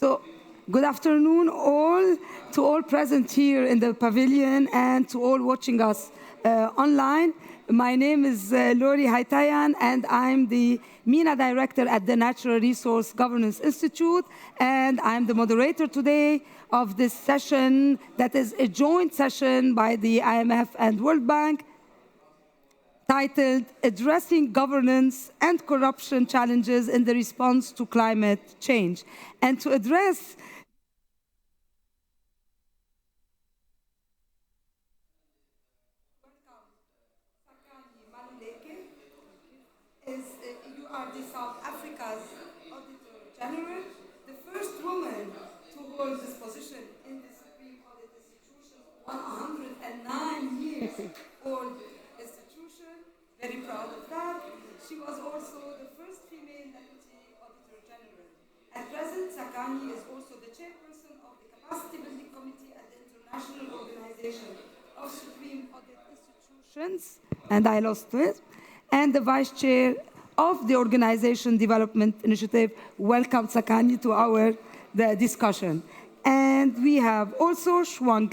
So, good afternoon all, to all present here in the pavilion and to all watching us online. My name is Laury Haytayan, and I'm the MENA Director at the Natural Resource Governance Institute, and I'm the moderator today of this session that is a joint session by the IMF and World Bank, titled Addressing Governance and Corruption Challenges in the Response to Climate Change. And to address Tsakani Maluleke, you are the South Africa's Auditor-General, the first woman to hold this position in the Supreme Audit Institution, 109 years old institution. Very proud of that. She was also the first female Deputy Auditor-General. At present, Tsakani is also the chairperson of the Capacity Building Committee at the International Organization of Supreme Audit Institutions, and I lost it, and the vice chair of the Organization Development Initiative. Welcome, Tsakani, to the discussion. And we have also Shuang,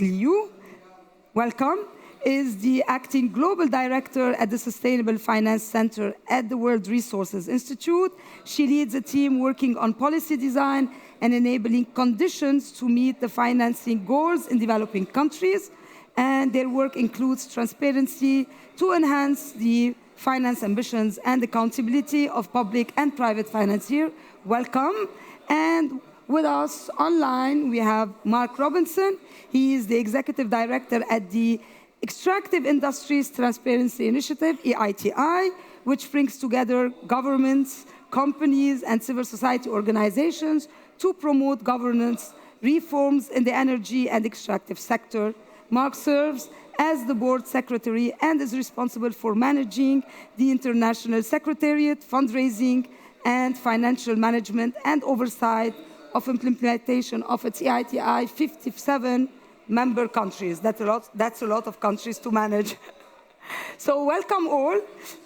welcome, is the acting global director at the Sustainable Finance Center at the World Resources Institute. She leads a team working on policy design and enabling conditions to meet the financing goals in developing countries. And their work includes transparency to enhance the finance ambitions and accountability of public and private financiers. Welcome. And with us online, we have Mark Robinson. He is the executive director at the Extractive Industries Transparency Initiative, EITI, which brings together governments, companies, and civil society organizations to promote governance reforms in the energy and extractive sector. Mark serves as the board secretary and is responsible for managing the international secretariat, fundraising, and financial management and oversight of implementation of its EITI 57 member countries. That's a lot of countries to manage. So welcome all.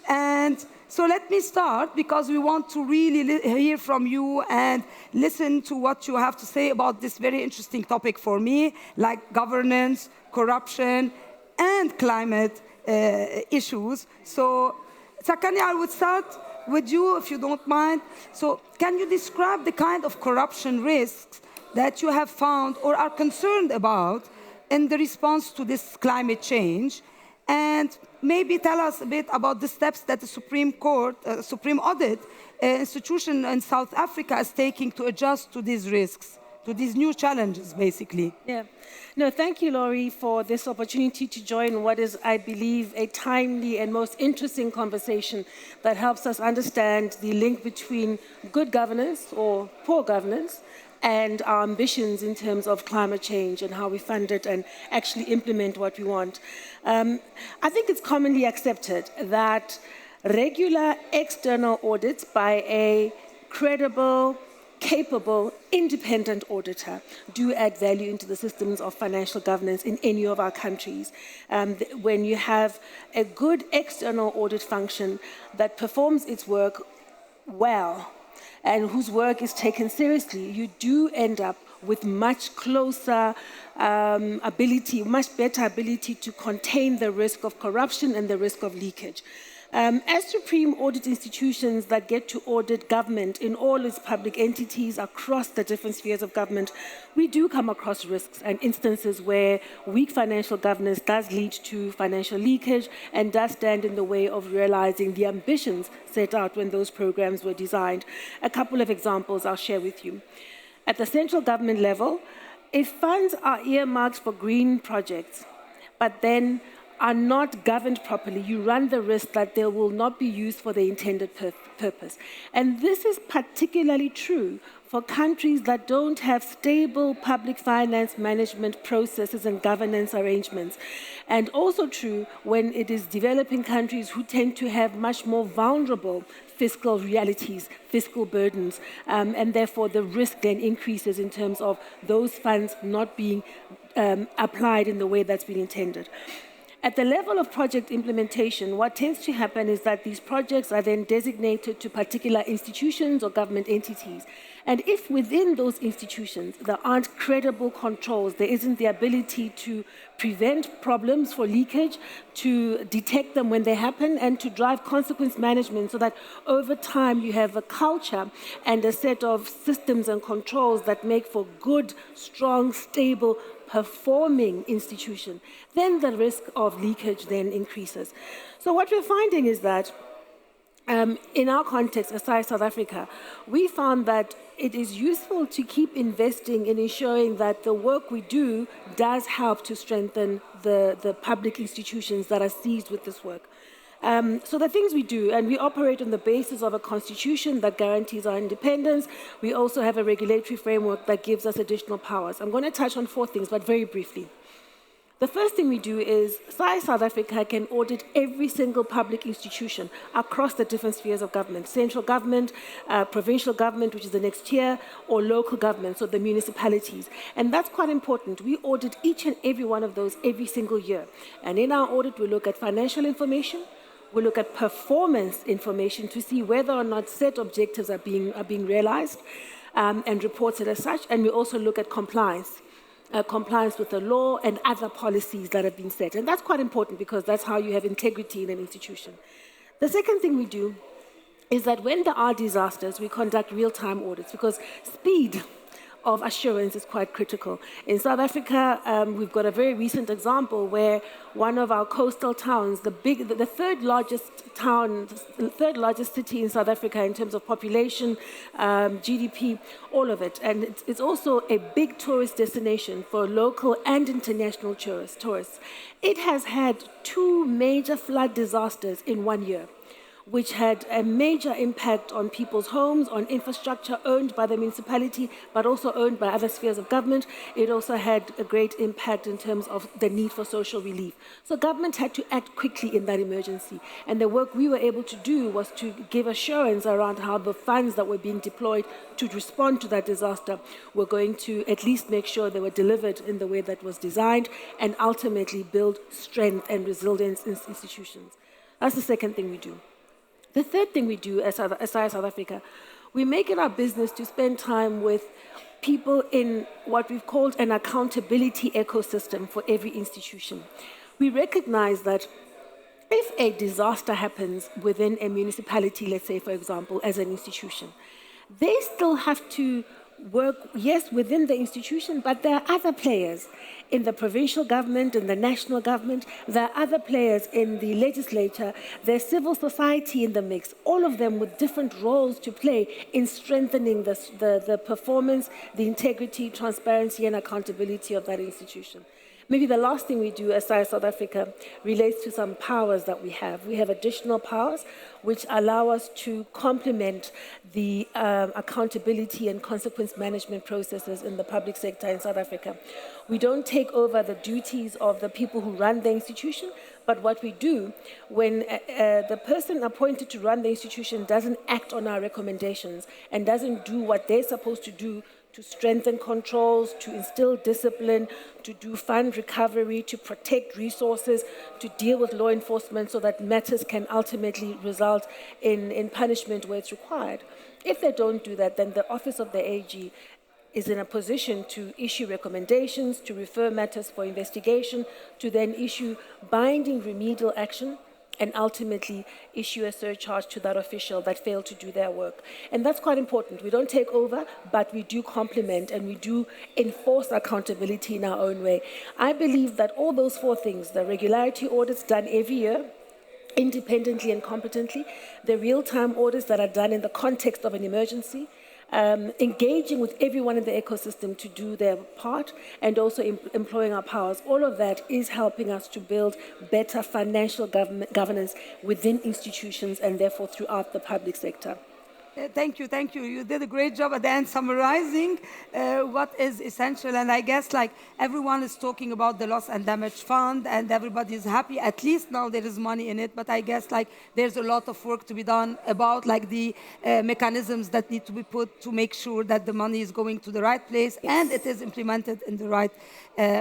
And so let me start, because we want to really hear from you and listen to what you have to say about this very interesting topic for me, like governance, corruption, and climate issues. So Tsakani, I would start with you, if you don't mind. So can you describe the kind of corruption risks that you have found or are concerned about in the response to this climate change, and maybe tell us a bit about the steps that the Supreme Audit institution in South Africa is taking to adjust to these risks, to these new challenges, basically. Yeah. No, thank you, Laurie, for this opportunity to join what is, I believe, a timely and most interesting conversation that helps us understand the link between good governance or poor governance and our ambitions in terms of climate change and how we fund it and actually implement what we want. I think it's commonly accepted that regular external audits by a credible, capable, independent auditor do add value into the systems of financial governance in any of our countries. When you have a good external audit function that performs its work well, and whose work is taken seriously, you do end up with much closer much better ability to contain the risk of corruption and the risk of leakage. As Supreme Audit institutions that get to audit government in all its public entities across the different spheres of government, we do come across risks and instances where weak financial governance does lead to financial leakage and does stand in the way of realizing the ambitions set out when those programs were designed. A couple of examples I'll share with you. At the central government level, if funds are earmarked for green projects, but then are not governed properly, you run the risk that they will not be used for the intended purpose. And this is particularly true for countries that don't have stable public finance management processes and governance arrangements. And also true when it is developing countries who tend to have much more vulnerable fiscal realities, fiscal burdens, and therefore the risk then increases in terms of those funds not being applied in the way that's been intended. At the level of project implementation, what tends to happen is that these projects are then designated to particular institutions or government entities. And if within those institutions there aren't credible controls, there isn't the ability to prevent problems for leakage, to detect them when they happen, and to drive consequence management so that over time you have a culture and a set of systems and controls that make for good, strong, stable, performing institution, then the risk of leakage then increases. So what we're finding is that in our context, aside South Africa, we found that it is useful to keep investing in ensuring that the work we do does help to strengthen the public institutions that are seized with this work. So the things we do, and we operate on the basis of a constitution that guarantees our independence. We also have a regulatory framework that gives us additional powers. I'm going to touch on 4 things, but very briefly. The first thing we do is South Africa can audit every single public institution across the different spheres of government, central government, provincial government, which is the next tier, or local government, so the municipalities. And that's quite important. We audit each and every one of those every single year. And in our audit, we look at financial information, we look at performance information to see whether or not set objectives are being realized and reported as such. And we also look at compliance. Compliance with the law and other policies that have been set. And that's quite important because that's how you have integrity in an institution. The second thing we do is that when there are disasters, we conduct real-time audits because speed of assurance is quite critical. In South Africa, we've got a very recent example where one of our coastal towns, the third largest city in South Africa in terms of population, GDP, all of it. And it's also a big tourist destination for local and international tourists. It has had 2 major flood disasters in 1 year, which had a major impact on people's homes, on infrastructure owned by the municipality, but also owned by other spheres of government. It also had a great impact in terms of the need for social relief. So government had to act quickly in that emergency. And the work we were able to do was to give assurance around how the funds that were being deployed to respond to that disaster were going to at least make sure they were delivered in the way that was designed and ultimately build strength and resilience in institutions. That's the second thing we do. The third thing we do as South Africa, we make it our business to spend time with people in what we've called an accountability ecosystem for every institution. We recognize that if a disaster happens within a municipality, let's say, for example, as an institution, they still have to work, yes, within the institution, but there are other players in the provincial government, in the national government, there are other players in the legislature, there's civil society in the mix, all of them with different roles to play in strengthening the performance, the integrity, transparency, and accountability of that institution. Maybe the last thing we do as South Africa relates to some powers that we have. We have additional powers which allow us to complement the accountability and consequence management processes in the public sector in South Africa. We don't take over the duties of the people who run the institution, but what we do when the person appointed to run the institution doesn't act on our recommendations and doesn't do what they're supposed to do to strengthen controls, to instill discipline, to do fund recovery, to protect resources, to deal with law enforcement so that matters can ultimately result in punishment where it's required. If they don't do that, then the Office of the AG is in a position to issue recommendations, to refer matters for investigation, to then issue binding remedial action, and ultimately issue a surcharge to that official that failed to do their work. And that's quite important. We don't take over, but we do complement and we do enforce accountability in our own way. I believe that all those 4 things, the regularity audits done every year, independently and competently, the real-time audits that are done in the context of an emergency, engaging with everyone in the ecosystem to do their part, and also employing our powers. All of that is helping us to build better financial governance within institutions and therefore throughout the public sector. Thank you, thank you. You did a great job at the end summarizing what is essential. And I guess like everyone is talking about the loss and damage fund and everybody is happy. At least now there is money in it. But I guess like there's a lot of work to be done about like the mechanisms that need to be put to make sure that the money is going to the right place and it is implemented in the right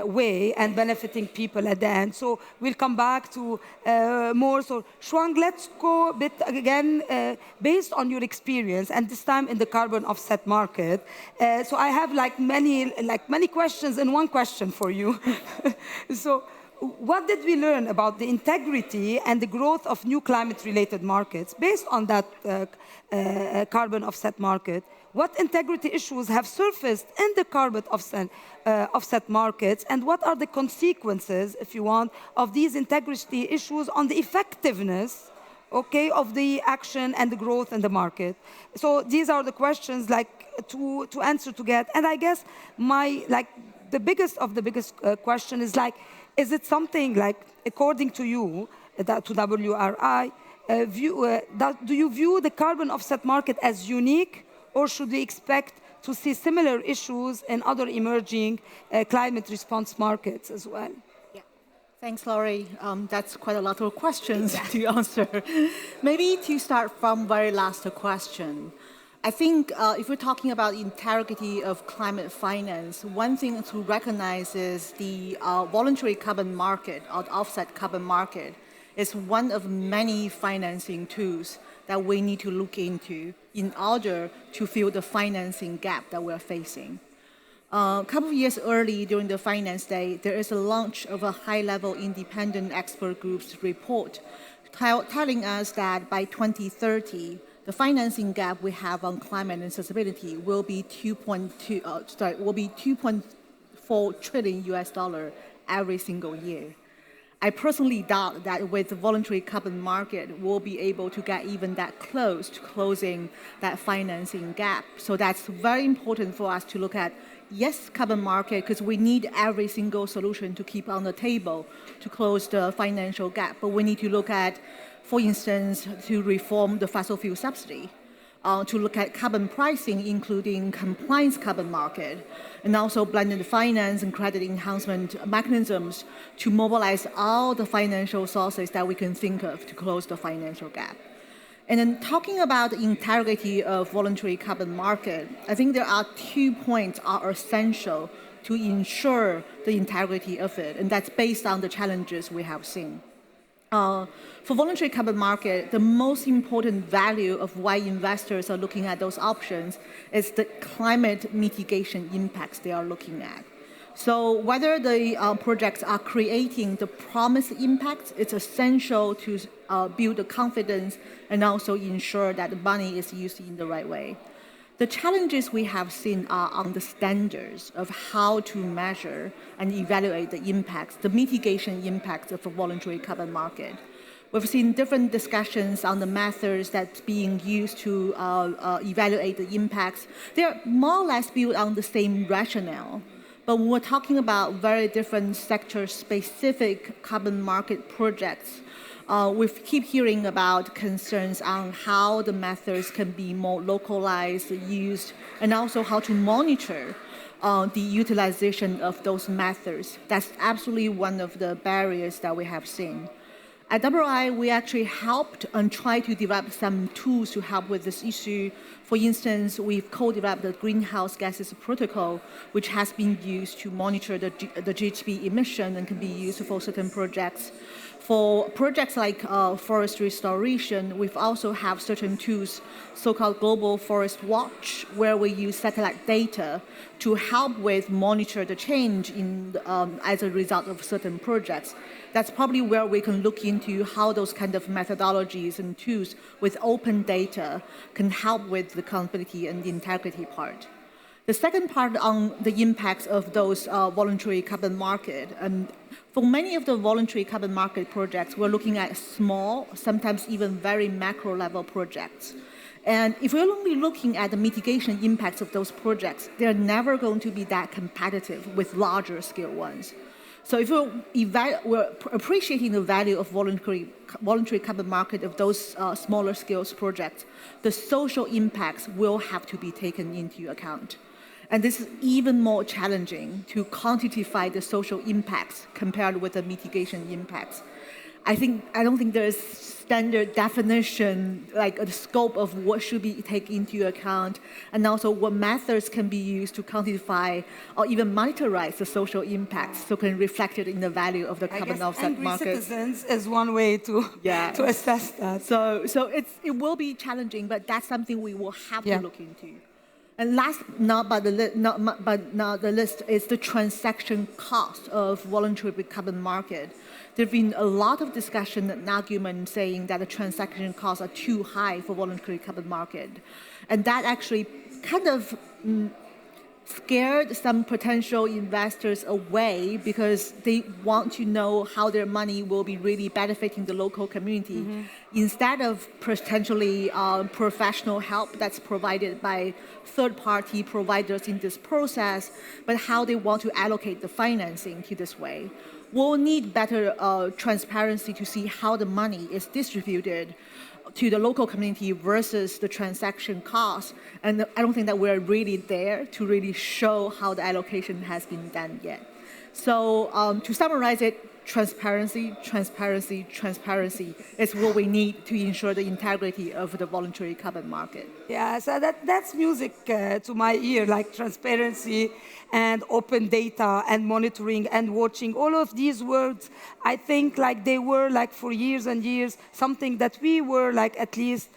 way and benefiting people at the end. So we'll come back to more. So Shuang, let's go a bit again based on your experience and this time in the carbon offset market. So I have like many questions in one question for you. So what did we learn about the integrity and the growth of new climate-related markets based on that carbon offset market? What integrity issues have surfaced in the carbon offset markets, and what are the consequences, if you want, of these integrity issues on the effectiveness, okay, of the action and the growth in the market? So these are the questions like to answer to get. And I guess the biggest question is like, is it something like, according to you, to WRI, do you view the carbon offset market as unique, or should we expect to see similar issues in other emerging climate response markets as well? Yeah. Thanks, Laury. That's quite a lot of questions to answer. Maybe to start from very last question. I think if we're talking about integrity of climate finance, one thing to recognize is the voluntary carbon market or offset carbon market is one of many financing tools that we need to look into in order to fill the financing gap that we're facing. A couple of years early during the Finance Day, there is a launch of a high-level independent expert group's report telling us that by 2030, the financing gap we have on climate and sustainability will be 2.4 trillion US dollar every single year. I personally doubt that with the voluntary carbon market, we'll be able to get even that close to closing that financing gap. So that's very important for us to look at, yes, carbon market, because we need every single solution to keep on the table to close the financial gap. But we need to look at, for instance, to reform the fossil fuel subsidy, to look at carbon pricing, including compliance carbon market, and also blended finance and credit enhancement mechanisms to mobilize all the financial sources that we can think of to close the financial gap. And then talking about the integrity of voluntary carbon market, I think there are 2 points are essential to ensure the integrity of it, and that's based on the challenges we have seen. For voluntary carbon market, the most important value of why investors are looking at those options is the climate mitigation impacts they are looking at. So whether the projects are creating the promised impacts, it's essential to build the confidence and also ensure that the money is used in the right way. The challenges we have seen are on the standards of how to measure and evaluate the impacts, the mitigation impacts of a voluntary carbon market. We've seen different discussions on the methods that's being used to evaluate the impacts. They're more or less built on the same rationale, but when we're talking about very different sector-specific carbon market projects, we keep hearing about concerns on how the methods can be more localized, used, and also how to monitor the utilization of those methods. That's absolutely one of the barriers that we have seen. At WRI, we actually helped and tried to develop some tools to help with this issue. For instance, we've co-developed the greenhouse gases protocol, which has been used to monitor the GHG emission and can be used for certain projects. For projects like forest restoration, we've also have certain tools, so-called Global Forest Watch, where we use satellite data to help with monitor the change in as a result of certain projects. That's probably where we can look into how those kind of methodologies and tools with open data can help with the accountability and the integrity part. The second part on the impacts of those voluntary carbon market, and for many of the voluntary carbon market projects, we're looking at small, sometimes even very macro level projects. And if we're only looking at the mitigation impacts of those projects, they're never going to be that competitive with larger scale ones. So if we're appreciating the value of voluntary carbon market of those smaller scales projects, the social impacts will have to be taken into account. And this is even more challenging to quantify the social impacts compared with the mitigation impacts. I don't think there's standard definition, like the scope of what should be taken into account, and also what methods can be used to quantify or even monetize the social impacts, so can reflect it in the value of the carbon offset market. Citizens is one way to to assess that. So it will be challenging, but that's something we will have to look into. And last not the list is the transaction cost of voluntary carbon market. There have been a lot of discussion and argument saying that the transaction costs are too high for voluntary carbon market. And that actually kind of scared some potential investors away because they want to know how their money will be really benefiting the local community instead of potentially professional help that's provided by third-party providers in this process, but how they want to allocate the financing to this way. We'll need better transparency to see how the money is distributed to the local community versus the transaction cost. And I don't think that we're really there to really show how the allocation has been done yet. So to summarize it, transparency is what we need to ensure the integrity of the voluntary carbon market. Yeah, so that's music to my ear, like transparency and open data and monitoring and watching. All of these words, I think like they were like for years and years, something that we were like at least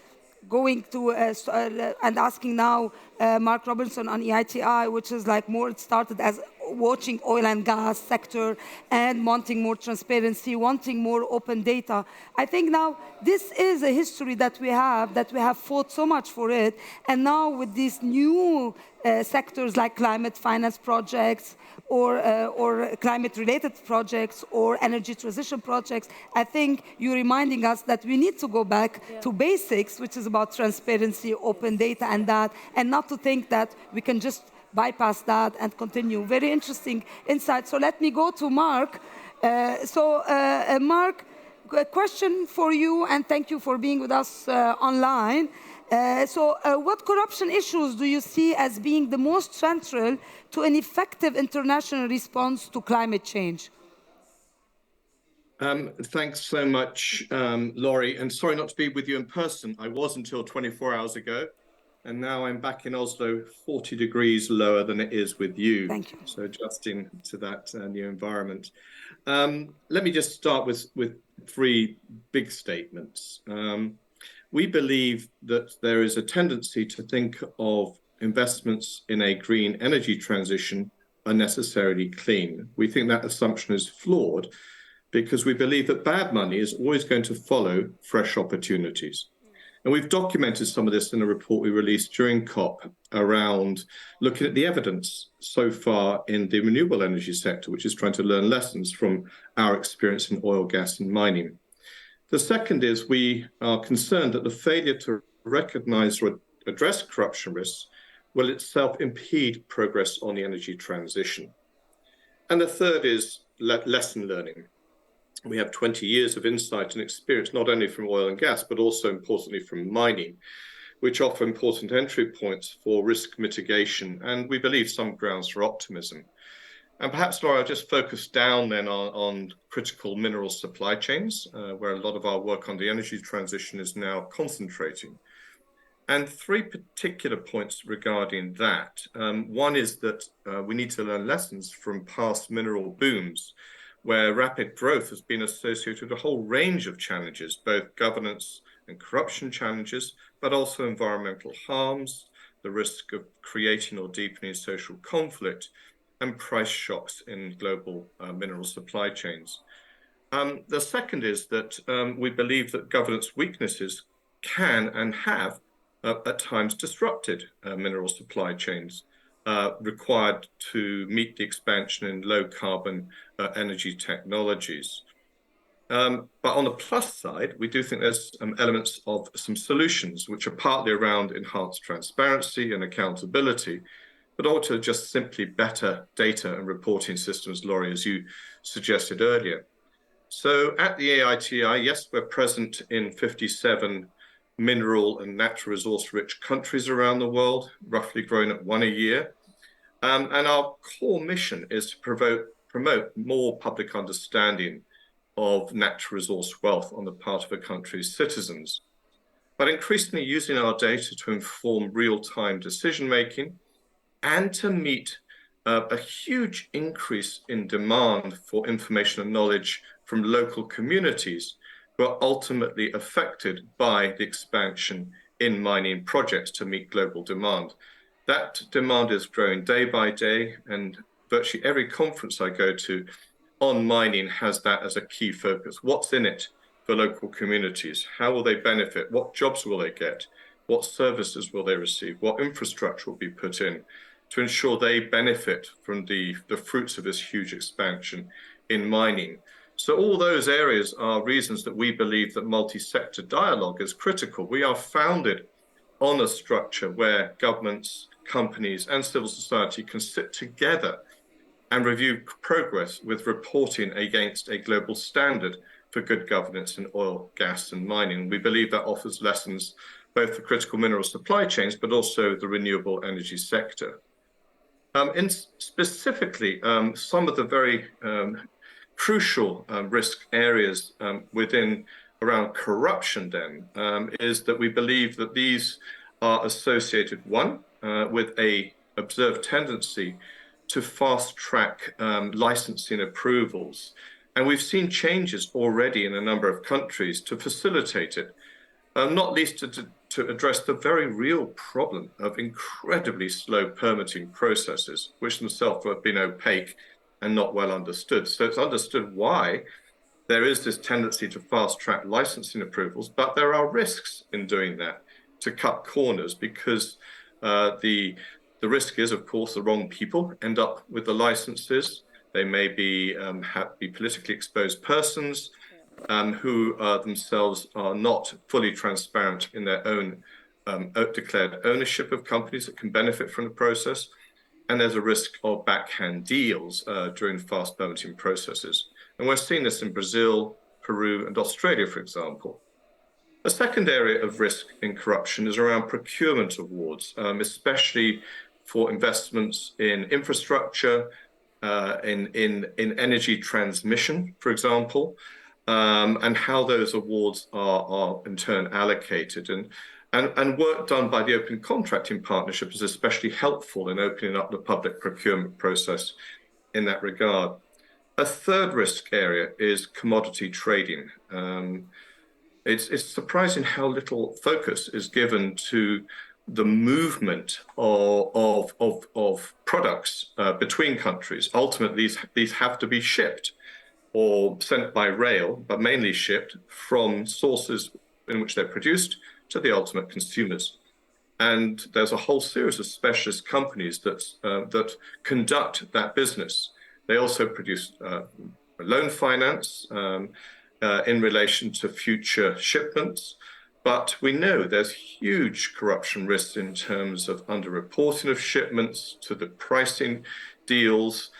going to and asking now Mark Robinson on EITI, which is like more, it started as watching oil and gas sector and wanting more transparency, wanting more open data. I think now this is a history that we have fought so much for it. And now with these new sectors like climate finance projects or climate-related projects or energy transition projects, I think you're reminding us that we need to go back to basics, which is about transparency, open data and that, and not to think that we can just bypass that and continue. Very interesting insight. So let me go to Mark. Mark, a question for you, and thank you for being with us online. What corruption issues do you see as being the most central to an effective international response to climate change? Thanks so much, Laurie, and sorry not to be with you in person. I was until 24 hours ago, and now I'm back in Oslo, 40 degrees lower than it is with you. Thank you. So adjusting to that new environment. Let me just start with three big statements. We believe that there is a tendency to think of investments in a green energy transition are necessarily clean. We think that assumption is flawed because we believe that bad money is always going to follow fresh opportunities. And we've documented some of this in a report we released during COP around looking at the evidence so far in the renewable energy sector, which is trying to learn lessons from our experience in oil, gas, and mining. The second is we are concerned that the failure to recognize or address corruption risks will itself impede progress on the energy transition. And the third is lesson learning. We have 20 years of insight and experience, not only from oil and gas, but also importantly from mining, which offer important entry points for risk mitigation, and we believe some grounds for optimism. And perhaps, Laura, I'll just focus down then on critical mineral supply chains, where a lot of our work on the energy transition is now concentrating. And three particular points regarding that. One is that we need to learn lessons from past mineral booms, where rapid growth has been associated with a whole range of challenges, both governance and corruption challenges, but also environmental harms, the risk of creating or deepening social conflict, and price shocks in global mineral supply chains. The second is that we believe that governance weaknesses can and have at times disrupted mineral supply chains required to meet the expansion in low carbon energy technologies. But on the plus side, we do think there's elements of some solutions which are partly around enhanced transparency and accountability, but also just simply better data and reporting systems, Laurie, as you suggested earlier. So at the AITI, yes, we're present in 57 mineral and natural resource-rich countries around the world, roughly growing at one a year. And our core mission is to promote more public understanding of natural resource wealth on the part of a country's citizens, but increasingly using our data to inform real-time decision-making and to meet a huge increase in demand for information and knowledge from local communities who are ultimately affected by the expansion in mining projects to meet global demand. That demand is growing day by day, and virtually every conference I go to on mining has that as a key focus. What's in it for local communities? How will they benefit? What jobs will they get? What services will they receive? What infrastructure will be put in to ensure they benefit from the fruits of this huge expansion in mining? So all those areas are reasons that we believe that multi-sector dialogue is critical. We are founded on a structure where governments, companies, and civil society can sit together and review progress with reporting against a global standard for good governance in oil, gas, and mining. We believe that offers lessons both for critical mineral supply chains, but also the renewable energy sector. Specifically, some of the very crucial risk areas within around corruption then is that we believe that these are associated, one, with a observed tendency to fast track licensing approvals. And we've seen changes already in a number of countries to facilitate it, not least to address the very real problem of incredibly slow permitting processes, which themselves have been opaque and not well understood. So it's understood why there is this tendency to fast track licensing approvals, but there are risks in doing that to cut corners, because the risk is, of course, the wrong people end up with the licenses. They may be politically exposed persons who themselves are not fully transparent in their own declared ownership of companies that can benefit from the process. And there's a risk of backhand deals during fast permitting processes. And we're seeing this in Brazil, Peru, and Australia, for example. A second area of risk in corruption is around procurement awards, especially for investments in infrastructure, in energy transmission, for example, and how those awards are in turn allocated. And work done by the Open Contracting Partnership is especially helpful in opening up the public procurement process in that regard. A third risk area is commodity trading. It's surprising how little focus is given to the movement of products between countries. Ultimately, these have to be shipped or sent by rail, but mainly shipped from sources in which they're produced to the ultimate consumers. And there's a whole series of specialist companies that conduct that business. They also produce loan finance in relation to future shipments. But we know there's huge corruption risks in terms of underreporting of shipments, to the pricing deals,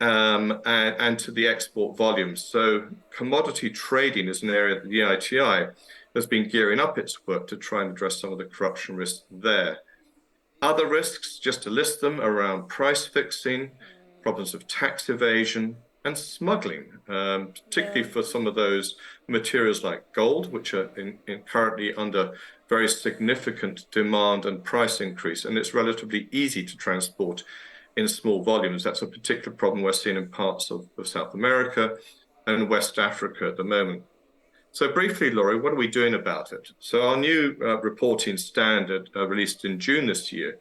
and to the export volumes. So commodity trading is an area that the EITI has been gearing up its work to try and address some of the corruption risks there. Other risks, just to list them, around price fixing, problems of tax evasion, and smuggling, particularly for some of those materials like gold, which are currently under very significant demand and price increase, and it's relatively easy to transport in small volumes. That's a particular problem we're seeing in parts of South America and West Africa at the moment. So briefly, Laurie, what are we doing about it? So our new reporting standard released in June this year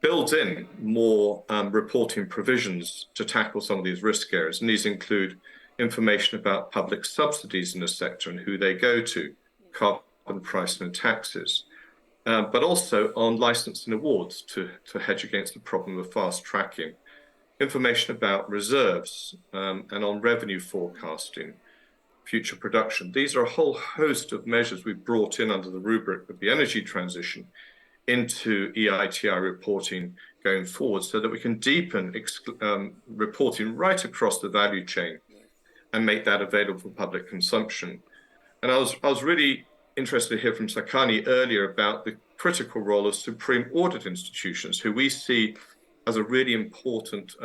builds in more reporting provisions to tackle some of these risk areas. And these include information about public subsidies in the sector and who they go to, carbon pricing and taxes, but also on licensing awards to hedge against the problem of fast tracking, information about reserves and on revenue forecasting, future production. These are a whole host of measures we've brought in under the rubric of the energy transition into EITI reporting going forward so that we can deepen reporting right across the value chain and make that available for public consumption. And I was really interested to hear from Tsakani earlier about the critical role of supreme audit institutions, who we see as a really important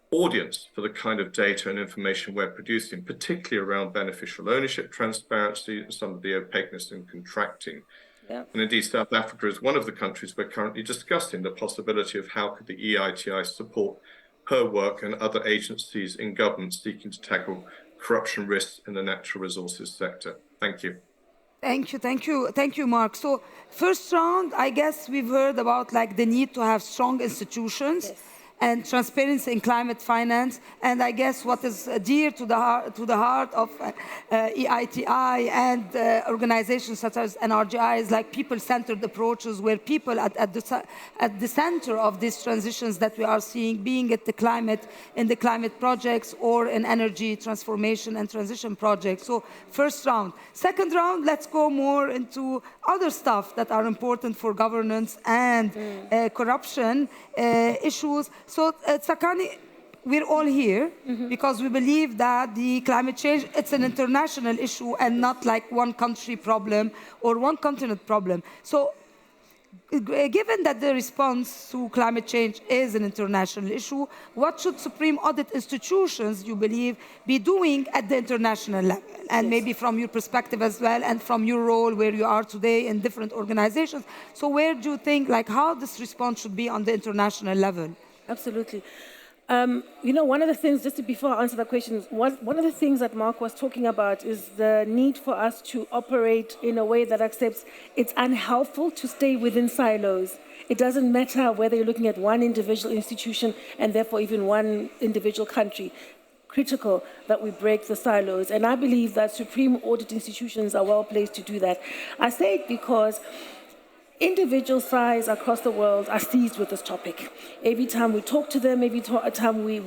audience for the kind of data and information we're producing, particularly around beneficial ownership, transparency, and some of the opaqueness in contracting. Yeah. And indeed, South Africa is one of the countries we're currently discussing the possibility of how could the EITI support her work and other agencies in government seeking to tackle corruption risks in the natural resources sector. Thank you. Thank you, Mark. So first round, I guess we've heard about like the need to have strong institutions. Yes. And transparency in climate finance, and I guess what is dear to the heart of EITI and organizations such as NRGI is like people-centered approaches, where people at the center of these transitions that we are seeing, being it in the climate projects or in energy transformation and transition projects. So first round. Second round, let's go more into other stuff that are important for governance and corruption issues. So, Tsakani, we're all here because we believe that the climate change, it's an international issue and not like one country problem or one continent problem. So, given that the response to climate change is an international issue, what should supreme audit institutions, you believe, be doing at the international level? And maybe from your perspective as well, and from your role where you are today in different organizations. So where do you think, like, how this response should be on the international level? Absolutely. You know, one of the things, just before I answer that question, one of the things that Mark was talking about is the need for us to operate in a way that accepts it's unhelpful to stay within silos. It doesn't matter whether you're looking at one individual institution and therefore even one individual country. Critical that we break the silos. And I believe that supreme audit institutions are well placed to do that. I say it because individual SAIs across the world are seized with this topic. Every time we talk to them, every time we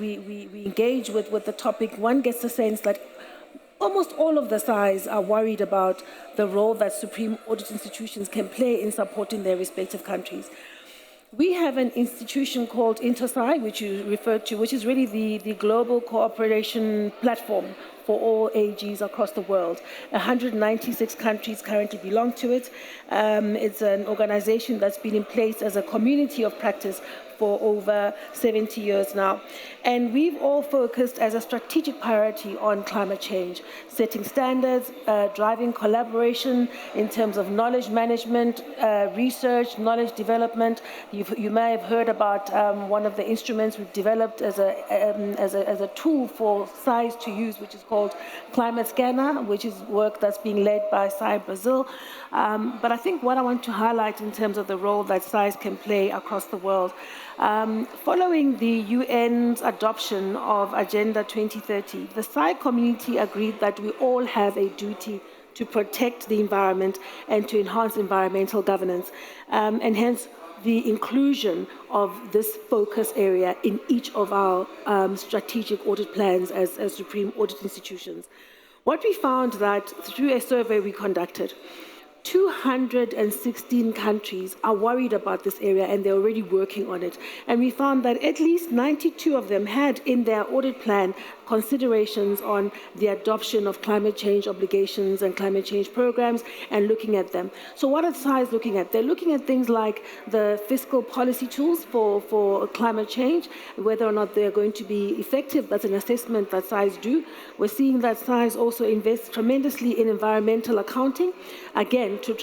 engage with the topic, one gets the sense that almost all of the SAIs are worried about the role that supreme audit institutions can play in supporting their respective countries. We have an institution called InterSAI, which you referred to, which is really the global cooperation platform for all AGs across the world. 196 countries currently belong to it. It's an organization that's been in place as a community of practice for over 70 years now. And we've all focused as a strategic priority on climate change, setting standards, driving collaboration in terms of knowledge management, research, knowledge development. You may have heard about one of the instruments we've developed as a tool for SAIs to use, which is called Climate Scanner, which is work that's being led by SAI Brazil. But I think what I want to highlight in terms of the role that SAIs can play across the world, following the UN's adoption of Agenda 2030, the SAI community agreed that we all have a duty to protect the environment and to enhance environmental governance, and hence the inclusion of this focus area in each of our strategic audit plans as supreme audit institutions. What we found that through a survey we conducted, 216 countries are worried about this area and they're already working on it. And we found that at least 92 of them had in their audit plan considerations on the adoption of climate change obligations and climate change programs and looking at them. So what are SAIs looking at? They're looking at things like the fiscal policy tools for climate change, whether or not they're going to be effective. That's an assessment that SAIs do. We're seeing that SAIs also invest tremendously in environmental accounting, again, to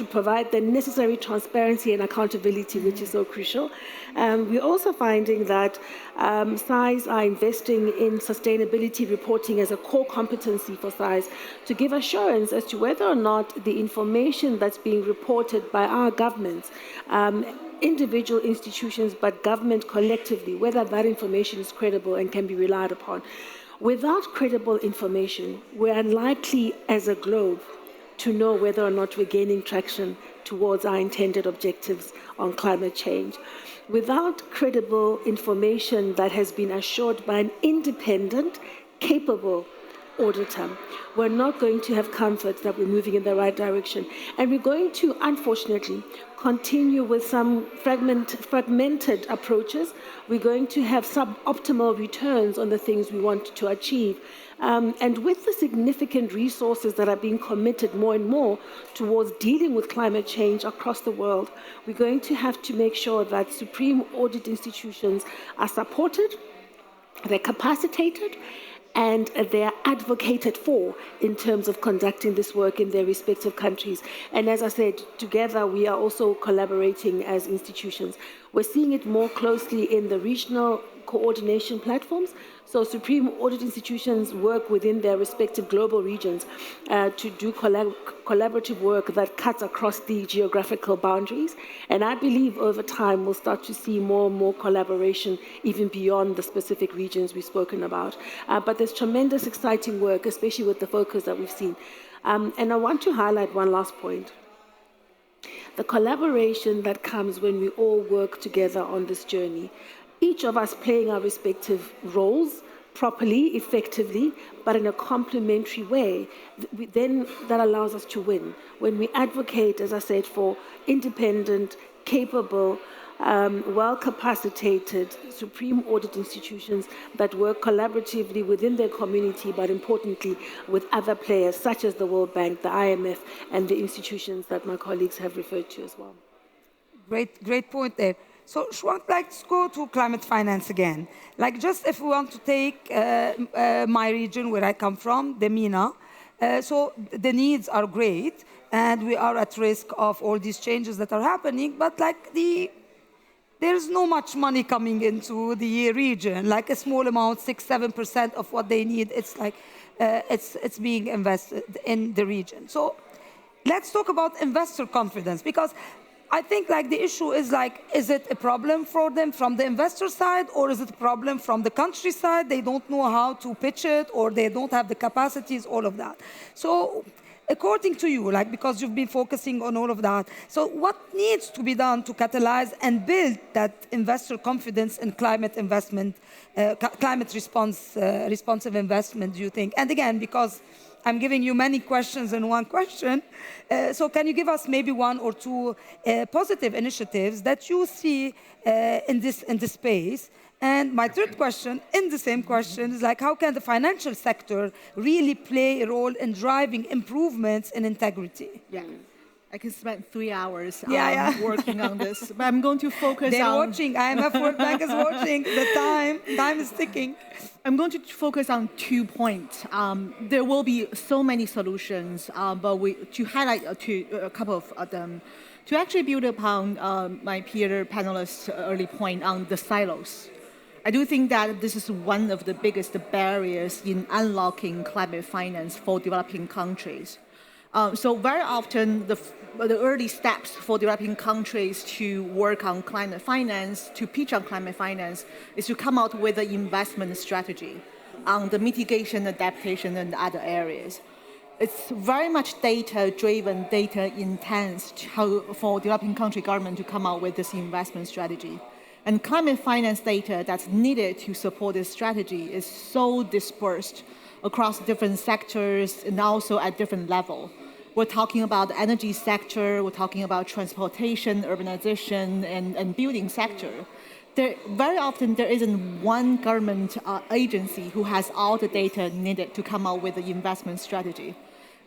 provide the necessary transparency and accountability, which is so crucial. We're also finding that SAIs are investing in sustainability reporting as a core competency for SAIs to give assurance as to whether or not the information that's being reported by our governments, individual institutions, but government collectively, whether that information is credible and can be relied upon. Without credible information, we're unlikely as a globe to know whether or not we're gaining traction towards our intended objectives on climate change. Without credible information that has been assured by an independent, capable auditor, we're not going to have comfort that we're moving in the right direction. And we're going to, unfortunately, continue with some fragmented approaches. We're going to have suboptimal returns on the things we want to achieve. And with the significant resources that are being committed more and more towards dealing with climate change across the world, we're going to have to make sure that supreme audit institutions are supported, they're capacitated, and they're advocated for in terms of conducting this work in their respective countries. And as I said, together we are also collaborating as institutions. We're seeing it more closely in the regional coordination platforms. So supreme audit institutions work within their respective global regions to do collaborative work that cuts across the geographical boundaries. And I believe over time we'll start to see more and more collaboration even beyond the specific regions we've spoken about. But there's tremendous exciting work, especially with the focus that we've seen. And I want to highlight one last point. The collaboration that comes when we all work together on this journey. Each of us playing our respective roles properly, effectively, but in a complementary way, then that allows us to win. When we advocate, as I said, for independent, capable, well-capacitated supreme audit institutions that work collaboratively within their community, but importantly with other players such as the World Bank, the IMF, and the institutions that my colleagues have referred to as well. Great point there. So, Shuang, let's go to climate finance again. Like, just if we want to take my region where I come from, the MENA, so the needs are great, and we are at risk of all these changes that are happening, but like there's no much money coming into the region, like a small amount, 6-7% of what they need. It's like it's being invested in the region. So let's talk about investor confidence, because I think like the issue is like, is it a problem for them from the investor side, or is it a problem from the country side? They don't know how to pitch it, or they don't have the capacities, all of that. So according to you, like, because you've been focusing on all of that, so what needs to be done to catalyze and build that investor confidence in climate investment, climate responsive investment, do you think? And again, because I'm giving you many questions in one question, so can you give us maybe one or two positive initiatives that you see in this space? And my third question, in the same question, is like, how can the financial sector really play a role in driving improvements in integrity? Yeah. I can spend 3 hours working on this, but I'm going to focus They're on... watching, IMF World Bank is watching, the time is ticking. I'm going to focus on 2 points. There will be so many solutions, but to highlight a couple of them, to actually build upon my peer panelists' early point on the silos. I do think that this is one of the biggest barriers in unlocking climate finance for developing countries. So very often, the early steps for developing countries to work on climate finance, to pitch on climate finance, is to come out with an investment strategy on the mitigation, adaptation, and other areas. It's very much data-driven, data-intense for developing country government to come out with this investment strategy. And climate finance data that's needed to support this strategy is so dispersed across different sectors and also at different levels. We're talking about the energy sector, we're talking about transportation, urbanization, and building sector. Very often there isn't one government agency who has all the data needed to come out with the investment strategy.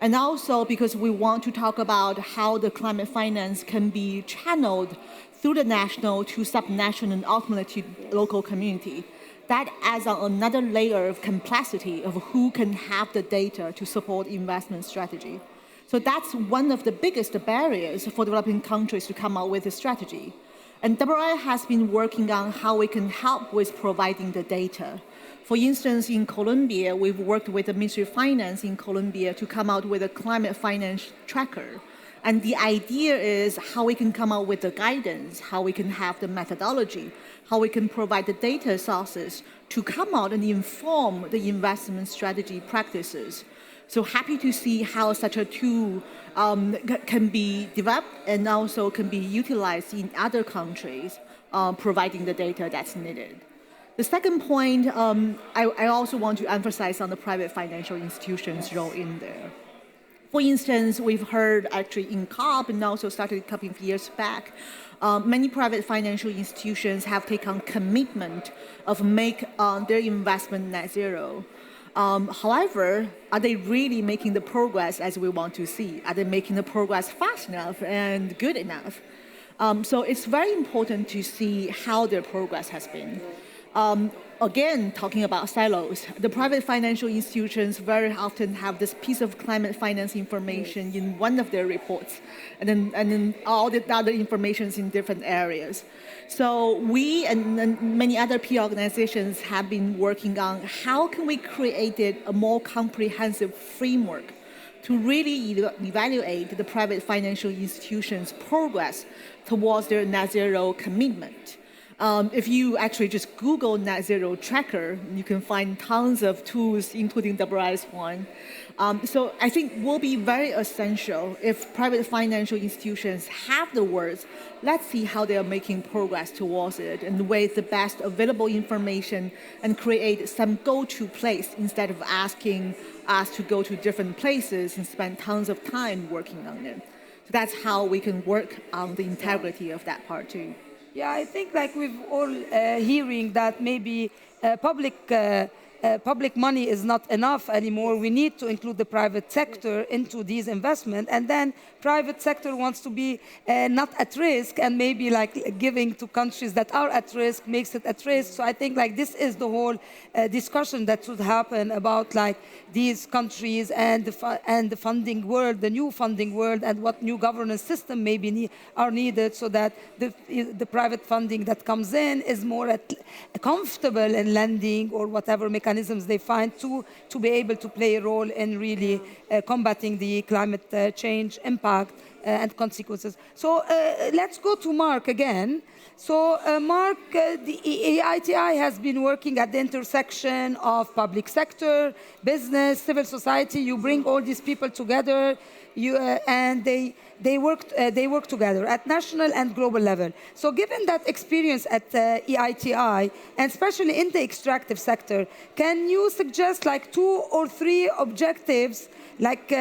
And also because we want to talk about how the climate finance can be channeled through the national to subnational and ultimately to local community. That adds on another layer of complexity of who can have the data to support investment strategy. So that's one of the biggest barriers for developing countries to come out with a strategy. And WRI has been working on how we can help with providing the data. For instance, in Colombia, we've worked with the Ministry of Finance in Colombia to come out with a climate finance tracker. And the idea is how we can come out with the guidance, how we can have the methodology, how we can provide the data sources to come out and inform the investment strategy practices. So happy to see how such a tool can be developed and also can be utilized in other countries, providing the data that's needed. The second point, I also want to emphasize on the private financial institutions' role in there. For instance, we've heard actually in COP and also started a couple of years back, many private financial institutions have taken commitment of make their investment net zero. However, are they really making the progress as we want to see? Are they making the progress fast enough and good enough? So it's very important to see how their progress has been. Again, talking about silos, the private financial institutions very often have this piece of climate finance information in one of their reports, and then all the other information is in different areas. So we and many other peer organizations have been working on how can we create a more comprehensive framework to really evaluate the private financial institutions' progress towards their net zero commitment. If you actually just Google net zero tracker, you can find tons of tools, including WS1. So I think will be very essential if private financial institutions have the words, let's see how they are making progress towards it and with the best available information and create some go-to place instead of asking us to go to different places and spend tons of time working on it. So that's how we can work on the integrity of that part too. Yeah, I think like we've all hearing that maybe public money is not enough anymore. We need to include the private sector into these investments, and then private sector wants to be not at risk, and maybe like giving to countries that are at risk makes it at risk. So I think like this is the whole discussion that should happen about like these countries and the funding world, the new funding world, and what new governance system maybe are needed so that the private funding that comes in is more comfortable in lending or whatever mechanisms they find to be able to play a role in really combating the climate change impact and consequences. So let's go to Mark again. So Mark, the EITI has been working at the intersection of public sector, business, civil society. You bring all these people together, and they work together at national and global level. So given that experience at EITI, and especially in the extractive sector, can you suggest like 2 or 3 objectives, like,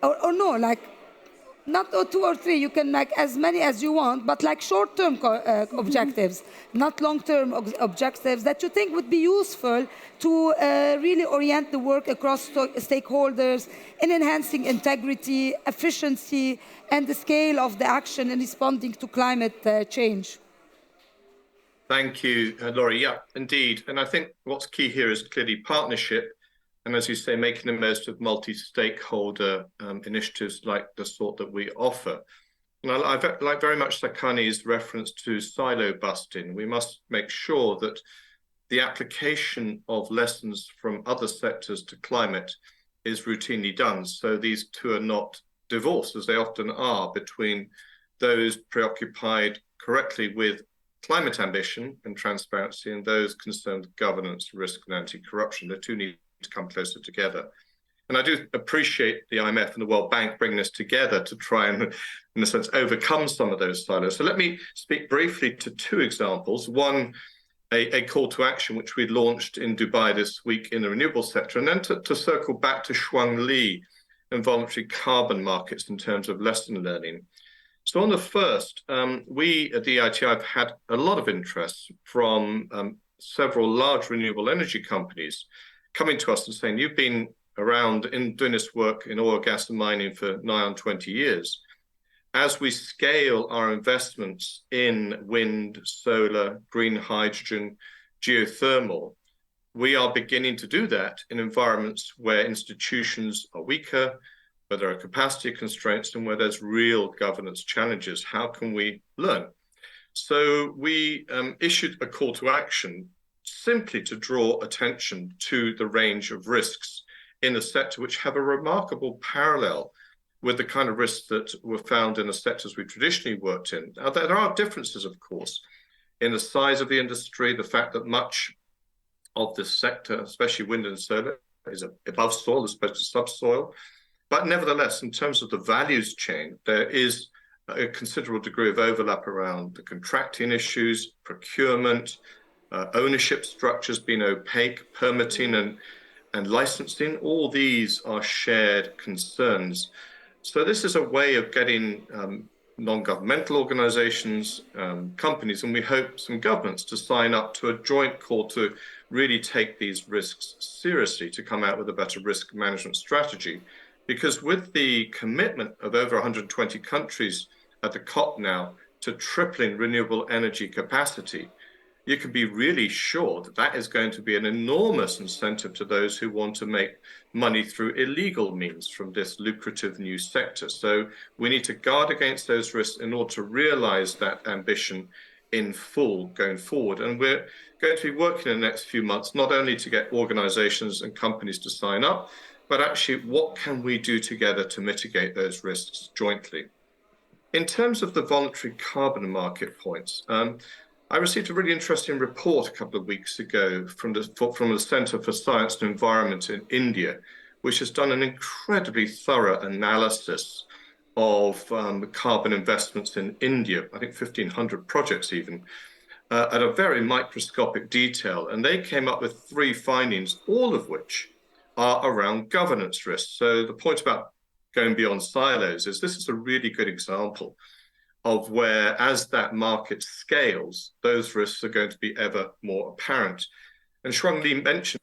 or no, like, not 2 or 3, you can like as many as you want, but like short-term objectives, not long-term objectives that you think would be useful to really orient the work across stakeholders in enhancing integrity, efficiency, and the scale of the action in responding to climate change. Thank you, Laurie. Yeah, indeed. And I think what's key here is clearly partnership. And as you say, making the most of multi-stakeholder initiatives like the sort that we offer. And I like very much Tsakani's reference to silo busting. We must make sure that the application of lessons from other sectors to climate is routinely done. So these two are not divorced, as they often are, between those preoccupied correctly with climate ambition and transparency and those concerned with governance, risk, and anti-corruption. The two need to come closer together. And I do appreciate the IMF and the World Bank bringing us together to try and, in a sense, overcome some of those silos. So let me speak briefly to 2 examples. One, a call to action, which we launched in Dubai this week in the renewable sector, and then to circle back to Shuang and voluntary carbon markets in terms of lesson learning. So on the first, we at the EITI have had a lot of interest from several large renewable energy companies coming to us and saying, you've been around in doing this work in oil, gas, and mining for nigh on 20 years. As we scale our investments in wind, solar, green hydrogen, geothermal, we are beginning to do that in environments where institutions are weaker, where there are capacity constraints, and where there's real governance challenges. How can we learn? So we issued a call to action simply to draw attention to the range of risks in the sector, which have a remarkable parallel with the kind of risks that were found in the sectors we traditionally worked in. Now, there are differences, of course, in the size of the industry, the fact that much of this sector, especially wind and solar, is above soil as opposed to subsoil. But nevertheless, in terms of the values chain, there is a considerable degree of overlap around the contracting issues, procurement, ownership structures being opaque, permitting and licensing, all these are shared concerns. So this is a way of getting non-governmental organizations, companies, and we hope some governments to sign up to a joint call to really take these risks seriously, to come out with a better risk management strategy. Because with the commitment of over 120 countries at the COP now to tripling renewable energy capacity, you can be really sure that that is going to be an enormous incentive to those who want to make money through illegal means from this lucrative new sector. So we need to guard against those risks in order to realize that ambition in full going forward. And we're going to be working in the next few months, not only to get organizations and companies to sign up, but actually what can we do together to mitigate those risks jointly. In terms of the voluntary carbon market points, I received a really interesting report a couple of weeks ago from the Center for Science and Environment in India, which has done an incredibly thorough analysis of carbon investments in India, I think 1,500 projects even, at a very microscopic detail. And they came up with 3 findings, all of which are around governance risks. So the point about going beyond silos is this is a really good example of where, as that market scales, those risks are going to be ever more apparent. And Shuang Li mentioned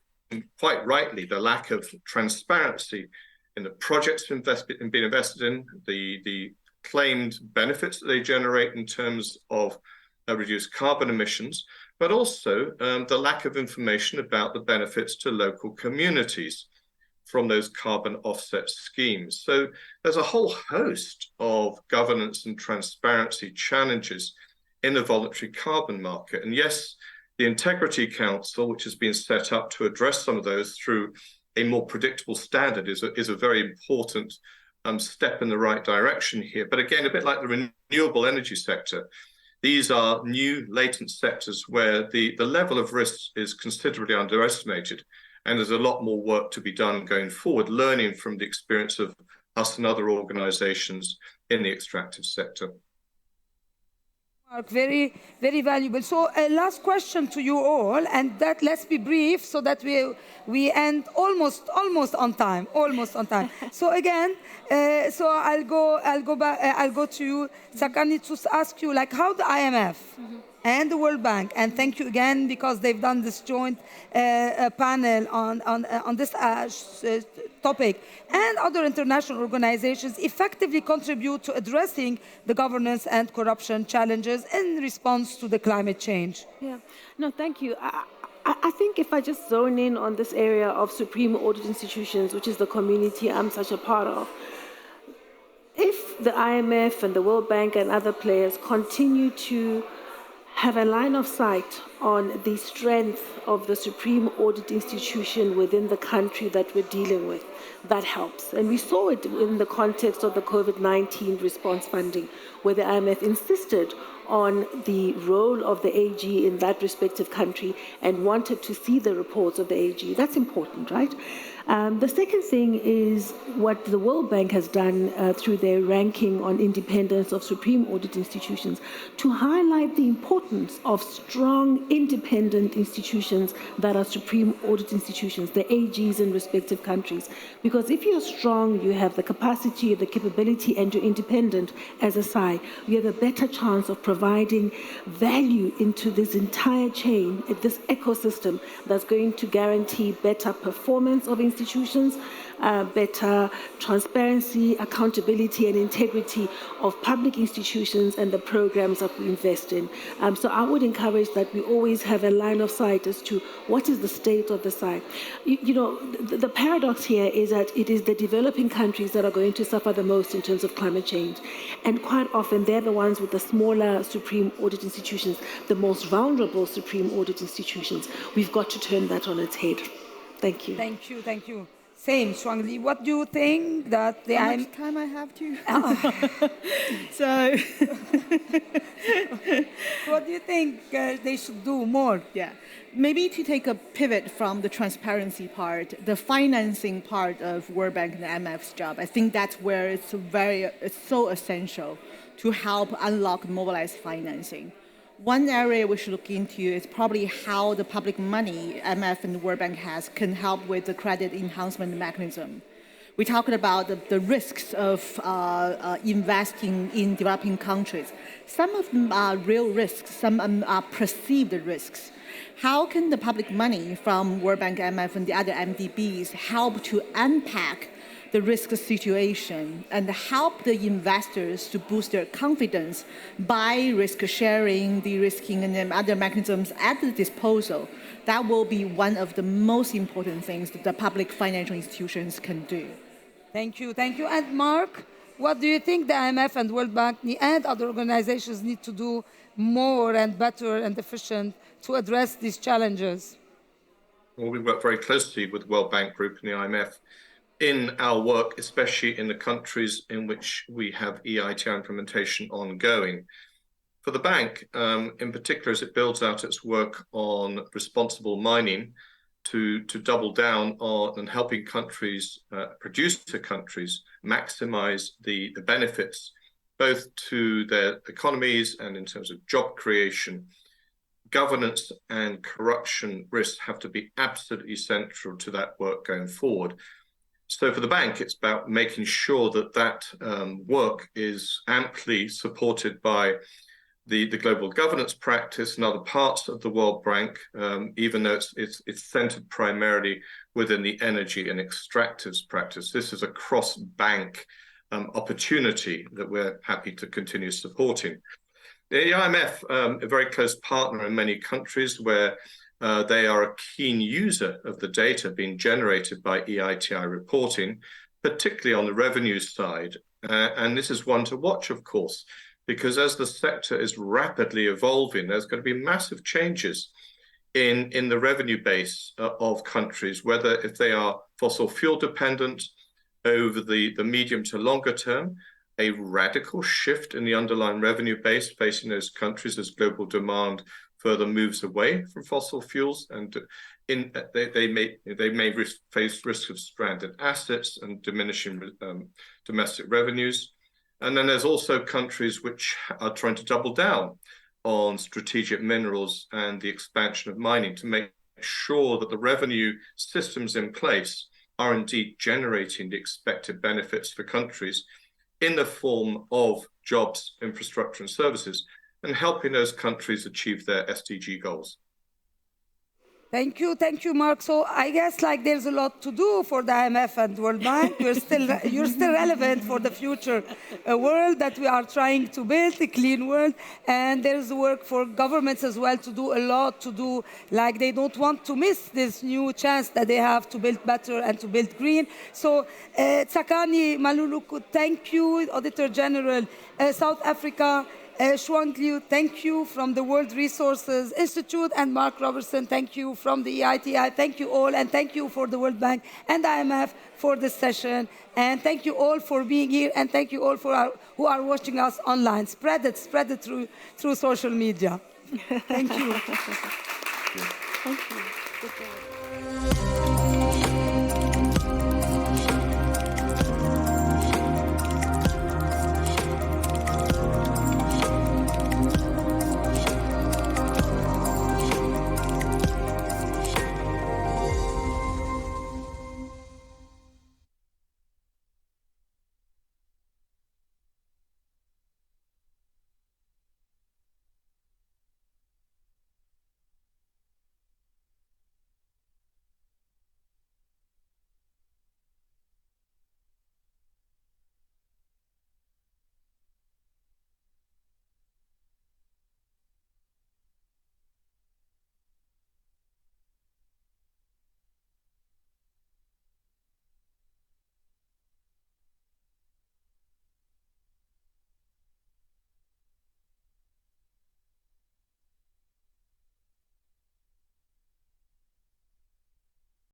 quite rightly the lack of transparency in the projects being invested in, the claimed benefits that they generate in terms of reduced carbon emissions, but also the lack of information about the benefits to local communities from those carbon offset schemes. So there's a whole host of governance and transparency challenges in the voluntary carbon market. And yes, the Integrity Council, which has been set up to address some of those through a more predictable standard, is a very important step in the right direction here. But again, a bit like the renewable energy sector, these are new latent sectors where the level of risk is considerably underestimated. And there's a lot more work to be done going forward, learning from the experience of us and other organizations in the extractive sector. Mark, very, very valuable. So last question to you all, and that let's be brief so that we end almost on time, So again, so I'll go to you, Tsakani, to ask you, like, how the IMF and the World Bank, and thank you again because they've done this joint panel on this topic, and other international organizations effectively contribute to addressing the governance and corruption challenges in response to the climate change. Yeah, no, thank you. I think if I just zone in on this area of supreme audit institutions, which is the community I'm such a part of, if the IMF and the World Bank and other players continue to have a line of sight on the strength of the supreme audit institution within the country that we're dealing with, that helps. And we saw it in the context of the COVID-19 response funding, where the IMF insisted on the role of the AG in that respective country and wanted to see the reports of the AG. That's important, right? The second thing is what the World Bank has done through their ranking on independence of supreme audit institutions, to highlight the importance of strong, independent institutions that are supreme audit institutions, the AGs in respective countries. Because if you're strong, you have the capacity, the capability, and you're independent as a SAI, you have a better chance of providing value into this entire chain, this ecosystem that's going to guarantee better performance of institutions, better transparency, accountability, and integrity of public institutions and the programs that we invest in. So I would encourage that we always have a line of sight as to what is the state of the site. You know, the paradox here is that it is the developing countries that are going to suffer the most in terms of climate change. And quite often, they're the ones with the smaller supreme audit institutions, the most vulnerable supreme audit institutions. We've got to turn that on its head. Thank you. Thank you, thank you. Same, Shuang Li. What do you think that the How much time I have to? So, what do you think they should do more? yeah, maybe to take a pivot from the transparency part, the financing part of World Bank and the IMF's job. I think that's where it's so essential to help unlock mobilized financing. One area we should look into is probably how the public money IMF and the World Bank has can help with the credit enhancement mechanism. We talked about the risks of investing in developing countries. Some of them are real risks, some are perceived risks. How can the public money from World Bank, IMF, and the other MDBs help to unpack the risk situation and help the investors to boost their confidence by risk sharing, de-risking, and other mechanisms at the disposal? That will be one of the most important things that the public financial institutions can do. Thank you. And Mark, what do you think the IMF and World Bank and other organizations need to do more and better and efficient to address these challenges? Well, we work very closely with the World Bank Group and the IMF in our work, especially in the countries in which we have EITI implementation ongoing. For the bank, in particular, as it builds out its work on responsible mining, to double down on and helping countries, producer countries, maximize the benefits, both to their economies and in terms of job creation. Governance and corruption risks have to be absolutely central to that work going forward. So for the bank, it's about making sure that work is amply supported by the global governance practice and other parts of the World Bank, even though it's centered primarily within the energy and extractives practice. This is a cross-bank opportunity that we're happy to continue supporting. The IMF, a very close partner in many countries where they are a keen user of the data being generated by EITI reporting, particularly on the revenue side. And this is one to watch, of course, because as the sector is rapidly evolving, there's going to be massive changes in the revenue base of countries, whether if they are fossil fuel dependent over the medium to longer term, a radical shift in the underlying revenue base facing those countries as global demand further moves away from fossil fuels, and they may face risk of stranded assets and diminishing domestic revenues. And then there's also countries which are trying to double down on strategic minerals and the expansion of mining to make sure that the revenue systems in place are indeed generating the expected benefits for countries in the form of jobs, infrastructure, and services, and helping those countries achieve their SDG goals. Thank you, Mark. So I guess there's a lot to do for the IMF and World Bank. You're still relevant for the future world that we are trying to build, a clean world. And there's work for governments as well to do a lot to do. They don't want to miss this new chance that they have to build better and to build green. So Tsakani, Maluleke, thank you, Auditor-General, South Africa. Shuang, thank you from the World Resources Institute, and Mark Robertson, thank you from the EITI. Thank you all, and thank you for the World Bank and IMF for this session. And thank you all for being here, and thank you all who are watching us online. Spread it through social media. Thank you. Thank you. Good job.